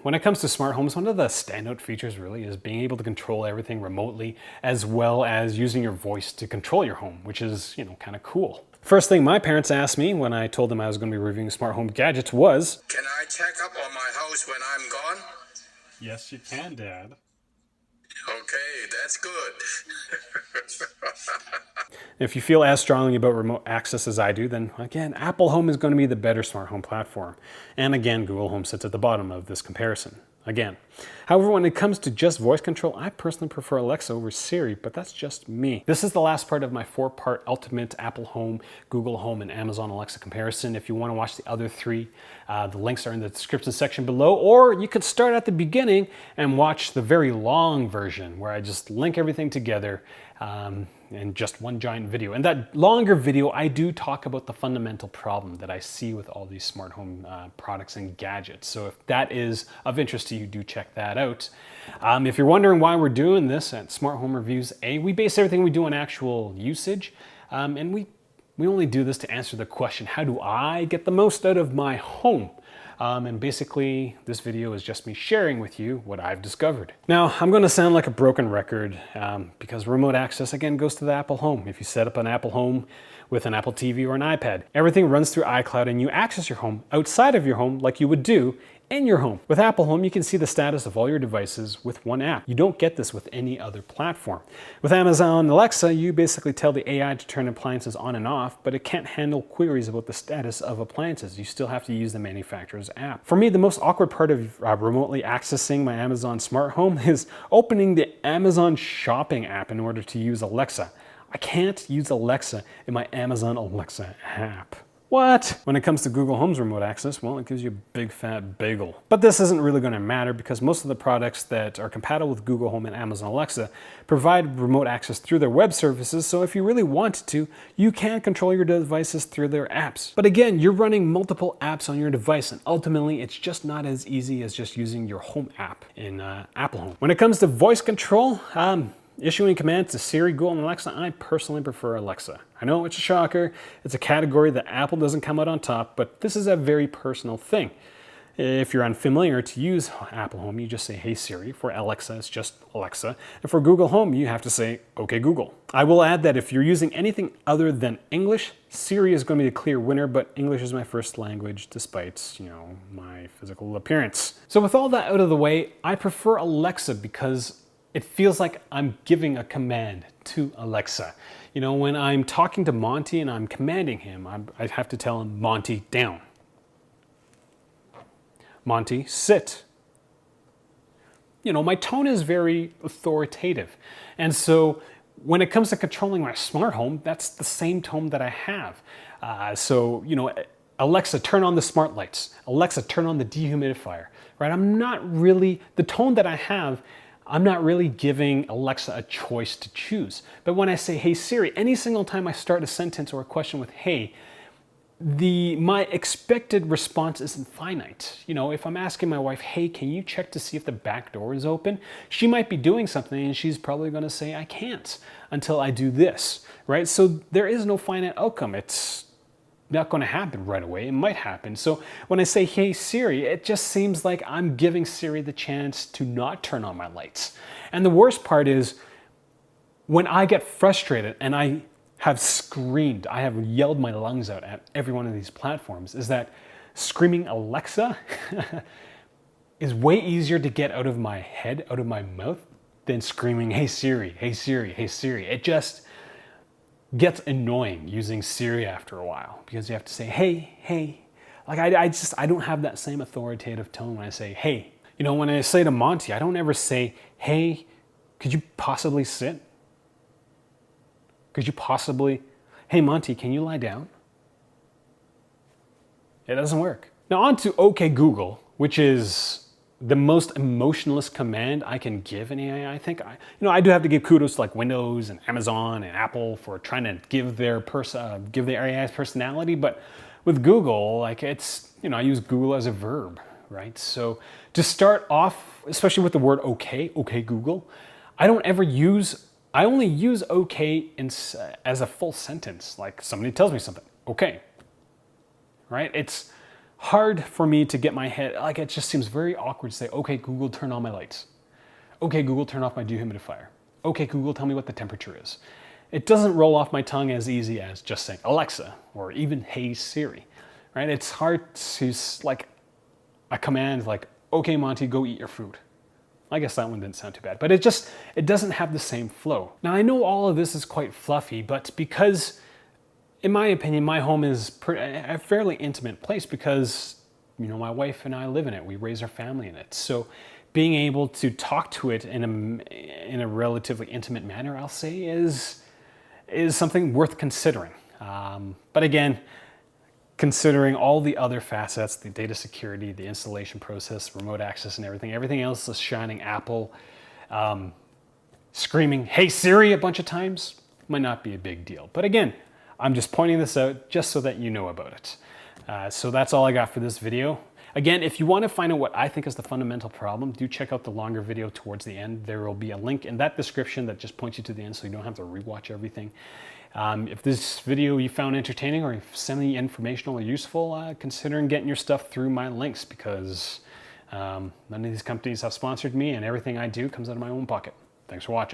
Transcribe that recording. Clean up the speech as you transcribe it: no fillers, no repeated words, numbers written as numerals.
When it comes to smart homes, one of the standout features really is being able to control everything remotely, as well as using your voice to control your home, which is, kind of cool. First thing my parents asked me when I told them I was going to be reviewing smart home gadgets was, "Can I check up on my house when I'm gone?" "Yes, you can, Dad." Okay, that's good. If you feel as strongly about remote access as I do, then again, Apple Home is going to be the better smart home platform. And again, Google Home sits at the bottom of this comparison. Again. However, when it comes to just voice control, I personally prefer Alexa over Siri, but that's just me. This is the last part of my 4-part ultimate Apple Home, Google Home, and Amazon Alexa comparison. If you want to watch the other 3, the links are in the description section below, or you could start at the beginning and watch the very long version where I just link everything together in just one giant video. In that longer video, I do talk about the fundamental problem that I see with all these smart home products and gadgets. So if that is of interest to you, do check that out. If you're wondering why we're doing this at Smart Home Reviews, we base everything we do on actual usage, and we only do this to answer the question, how do I get the most out of my home? And basically, this video is just me sharing with you what I've discovered. Now, I'm going to sound like a broken record because remote access, again, goes to the Apple Home. If you set up an Apple Home with an Apple TV or an iPad, everything runs through iCloud and you access your home outside of your home like you would do in your home. With Apple Home, you can see the status of all your devices with one app. You don't get this with any other platform. With Amazon Alexa, you basically tell the AI to turn appliances on and off, but it can't handle queries about the status of appliances. You still have to use the manufacturer's app. For me, the most awkward part of remotely accessing my Amazon smart home is opening the Amazon shopping app in order to use Alexa. I can't use Alexa in my Amazon Alexa app. What? When it comes to Google Home's remote access, well, it gives you a big fat bagel. But this isn't really going to matter because most of the products that are compatible with Google Home and Amazon Alexa provide remote access through their web services, so if you really wanted to, you can control your devices through their apps. But again, you're running multiple apps on your device, and ultimately, it's just not as easy as just using your home app in Apple Home. When it comes to voice control, issuing commands to Siri, Google, and Alexa, I personally prefer Alexa. I know it's a shocker. It's a category that Apple doesn't come out on top, but this is a very personal thing. If you're unfamiliar to use Apple Home, you just say, "Hey Siri." For Alexa, it's just Alexa. And for Google Home, you have to say, "Okay Google." I will add that if you're using anything other than English, Siri is going to be a clear winner, but English is my first language despite, my physical appearance. So with all that out of the way, I prefer Alexa because it feels like I'm giving a command to Alexa. When I'm talking to Monty and I'm commanding him, I have to tell him, "Monty, down." "Monty, sit." My tone is very authoritative. And so when it comes to controlling my smart home, that's the same tone that I have. Alexa, turn on the smart lights. Alexa, turn on the dehumidifier, right? The tone that I have, I'm not really giving Alexa a choice to choose. But when I say, "Hey Siri," any single time I start a sentence or a question with "hey," my expected response isn't finite. If I'm asking my wife, "Hey, can you check to see if the back door is open?" She might be doing something and she's probably going to say, "I can't until I do this," right? So there is no finite outcome. It's not going to happen right away. It might happen. So when I say, "Hey Siri," it just seems like I'm giving Siri the chance to not turn on my lights. And the worst part is when I get frustrated and I have screamed, I have yelled my lungs out at every one of these platforms, is that screaming Alexa is way easier to get out of my head, out of my mouth, than screaming, "Hey Siri, hey Siri, hey Siri." It just gets annoying using Siri after a while because you have to say, "Hey, hey." Like I don't have that same authoritative tone when I say, "Hey." When I say to Monty, I don't ever say, "Hey, could you possibly sit? Could you possibly, hey Monty, can you lie down?" It doesn't work. Now on to "Okay Google," which is the most emotionless command I can give an AI. I think I do have to give kudos to like Windows and Amazon and Apple for trying to give their AI's personality, but with Google, it's I use Google as a verb, right? So to start off, especially with the word "okay," "Okay Google," I only use "okay" as a full sentence, like somebody tells me something, "Okay," right? It's hard for me to get my head, like it just seems very awkward to say, okay, Google, turn on my lights. Okay, Google, turn off my dehumidifier. Okay, Google, tell me what the temperature is. It doesn't roll off my tongue as easy as just saying Alexa or even Hey Siri, right? It's hard to, like a command like, okay, Monty, go eat your food. I guess that one didn't sound too bad, but it doesn't have the same flow. Now I know all of this is quite fluffy, but because in my opinion, my home is a fairly intimate place because, you know, my wife and I live in it. We raise our family in it. So being able to talk to it in a relatively intimate manner, I'll say, is something worth considering. But again, considering all the other facets, the data security, the installation process, remote access and everything else is shining Apple, screaming, hey Siri a bunch of times, might not be a big deal. But again, I'm just pointing this out just so that you know about it. So that's all I got for this video. Again, if you want to find out what I think is the fundamental problem, do check out the longer video towards the end. There will be a link in that description that just points you to the end so you don't have to rewatch everything. If this video you found entertaining or semi-informational or useful, consider getting your stuff through my links because none of these companies have sponsored me and everything I do comes out of my own pocket. Thanks for watching.